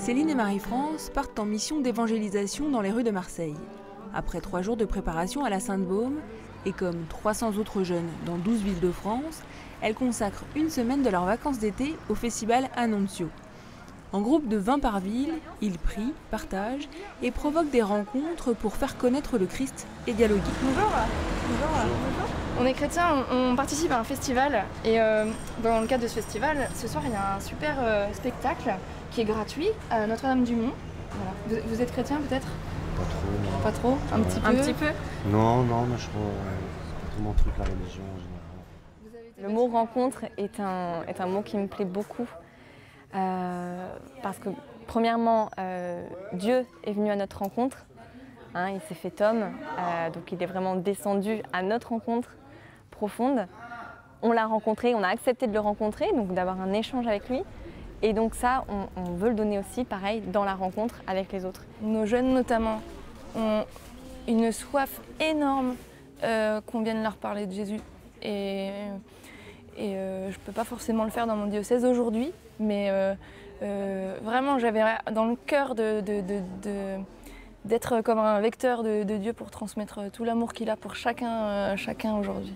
Céline et Marie-France partent en mission d'évangélisation dans les rues de Marseille. Après 3 jours de préparation à la Sainte-Baume, et comme 300 autres jeunes dans 12 villes de France, elles consacrent une semaine de leurs vacances d'été au festival Annonciaux. En groupe de 20 par ville, ils prient, partagent et provoquent des rencontres pour faire connaître le Christ et dialoguer. Bonjour. Bonjour. On est chrétiens, on participe à un festival et dans le cadre de ce festival, ce soir il y a un super spectacle qui est gratuit à Notre-Dame-du-Mont. Voilà. Vous êtes chrétien peut-être? Pas trop, non. Pas trop? Un petit peu? Un petit peu? Non, mais je crois c'est pas trop mon truc la religion en général. Le mot rencontre est un mot qui me plaît beaucoup parce que premièrement, Dieu est venu à notre rencontre, hein, il s'est fait homme, donc il est vraiment descendu à notre rencontre profonde. On l'a rencontré, on a accepté de le rencontrer, donc d'avoir un échange avec lui. Et donc ça, on veut le donner aussi, pareil, dans la rencontre avec les autres. Nos jeunes notamment ont une soif énorme qu'on vienne leur parler de Jésus. Et je ne peux pas forcément le faire dans mon diocèse aujourd'hui, mais vraiment j'avais dans le cœur d'être comme un vecteur de Dieu pour transmettre tout l'amour qu'il a pour chacun aujourd'hui.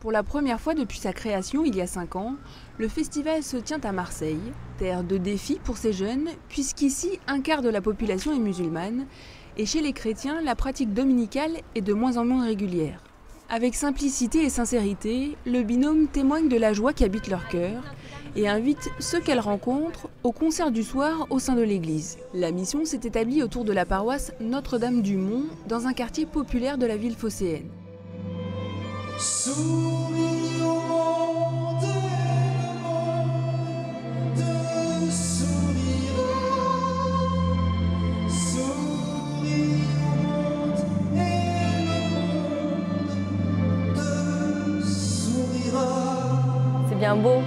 Pour la première fois depuis sa création, il y a 5 ans, le festival se tient à Marseille, terre de défis pour ces jeunes, puisqu'ici, un quart de la population est musulmane, et chez les chrétiens, la pratique dominicale est de moins en moins régulière. Avec simplicité et sincérité, le binôme témoigne de la joie qui habite leur cœur et invite ceux qu'elles rencontrent au concert du soir au sein de l'église. La mission s'est établie autour de la paroisse Notre-Dame-du-Mont, dans un quartier populaire de la ville phocéenne. Souris au monde et le monde te sourira. Souris au monde et le monde te sourira. C'est bien beau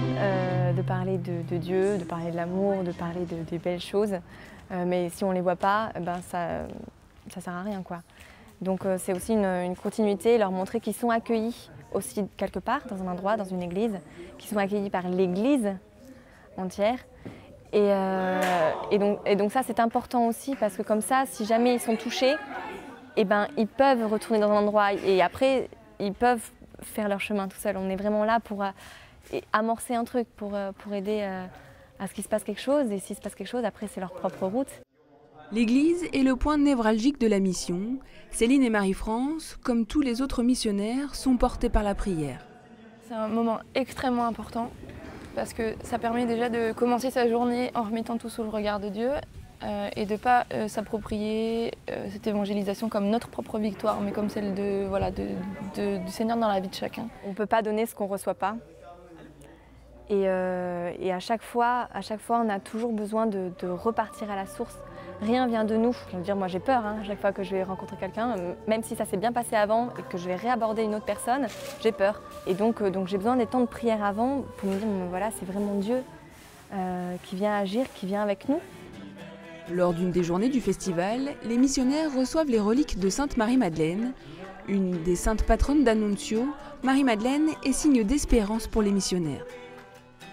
de parler de Dieu, de parler de l'amour, de parler des belles choses, mais si on ne les voit pas, ça ne sert à rien, quoi. Donc c'est aussi une continuité, leur montrer qu'ils sont accueillis aussi quelque part, dans un endroit, dans une église, qu'ils sont accueillis par l'église entière. Et donc ça c'est important aussi, parce que comme ça, si jamais ils sont touchés, ils peuvent retourner dans un endroit et après ils peuvent faire leur chemin tout seuls. On est vraiment là pour amorcer un truc, pour aider à ce qu'il se passe quelque chose, et s'il se passe quelque chose, après c'est leur propre route. L'église est le point névralgique de la mission. Céline et Marie-France, comme tous les autres missionnaires, sont portés par la prière. C'est un moment extrêmement important parce que ça permet déjà de commencer sa journée en remettant tout sous le regard de Dieu et de ne pas s'approprier cette évangélisation comme notre propre victoire, mais comme celle du Seigneur dans la vie de chacun. On ne peut pas donner ce qu'on ne reçoit pas. Et à chaque fois, on a toujours besoin de repartir à la source. Rien vient de nous. Je veux dire, moi j'ai peur, hein, chaque fois que je vais rencontrer quelqu'un, même si ça s'est bien passé avant et que je vais réaborder une autre personne, j'ai peur. Et donc j'ai besoin des temps de prière avant pour me dire, voilà, c'est vraiment Dieu qui vient agir, qui vient avec nous. Lors d'une des journées du festival, les missionnaires reçoivent les reliques de Sainte Marie-Madeleine. Une des saintes patronnes d'Annonciaux, Marie-Madeleine est signe d'espérance pour les missionnaires.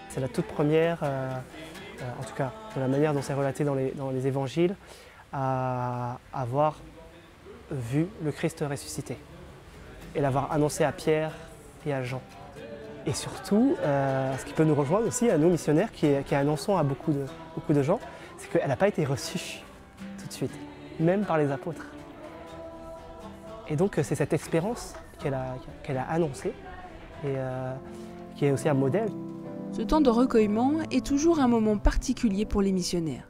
C'est la toute première, en tout cas de la manière dont c'est relaté dans les évangiles, à avoir vu le Christ ressuscité et l'avoir annoncé à Pierre et à Jean. Et surtout, ce qui peut nous rejoindre aussi à nous missionnaires, qui annonçons à beaucoup de gens, c'est qu'elle n'a pas été reçue tout de suite, même par les apôtres. Et donc c'est cette espérance qu'elle a annoncée et qui est aussi un modèle. Ce temps de recueillement est toujours un moment particulier pour les missionnaires.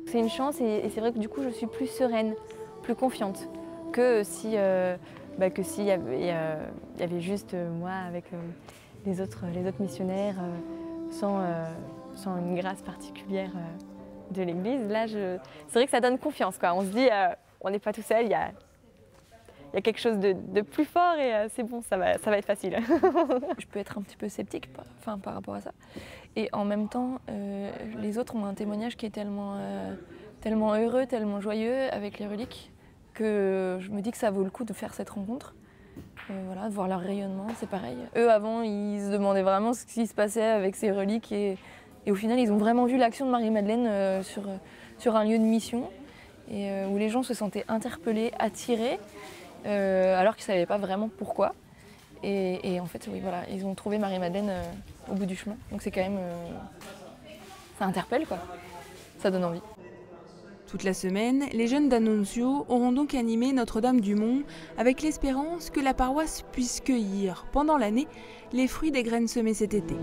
C'est une chance et c'est vrai que du coup je suis plus sereine, plus confiante que s'il y avait juste moi avec les autres missionnaires sans une grâce particulière de l'Église. Là, c'est vrai que ça donne confiance, quoi. On se dit on n'est pas tout seul, il y a quelque chose de plus fort et c'est bon, ça va être facile. Je peux être un petit peu sceptique par rapport à ça. Et en même temps, les autres ont un témoignage qui est tellement heureux, tellement joyeux avec les reliques, que je me dis que ça vaut le coup de faire cette rencontre. Voilà, de voir leur rayonnement, c'est pareil. Eux, avant, ils se demandaient vraiment ce qui se passait avec ces reliques et Et au final, ils ont vraiment vu l'action de Marie-Madeleine sur un lieu de mission, et où les gens se sentaient interpellés, attirés, alors qu'ils ne savaient pas vraiment pourquoi. Et en fait, oui, voilà, ils ont trouvé Marie-Madeleine au bout du chemin. Donc c'est quand même... ça interpelle, quoi. Ça donne envie. Toute la semaine, les jeunes d'Annunzio auront donc animé Notre-Dame-du-Mont avec l'espérance que la paroisse puisse cueillir, pendant l'année, les fruits des graines semées cet été.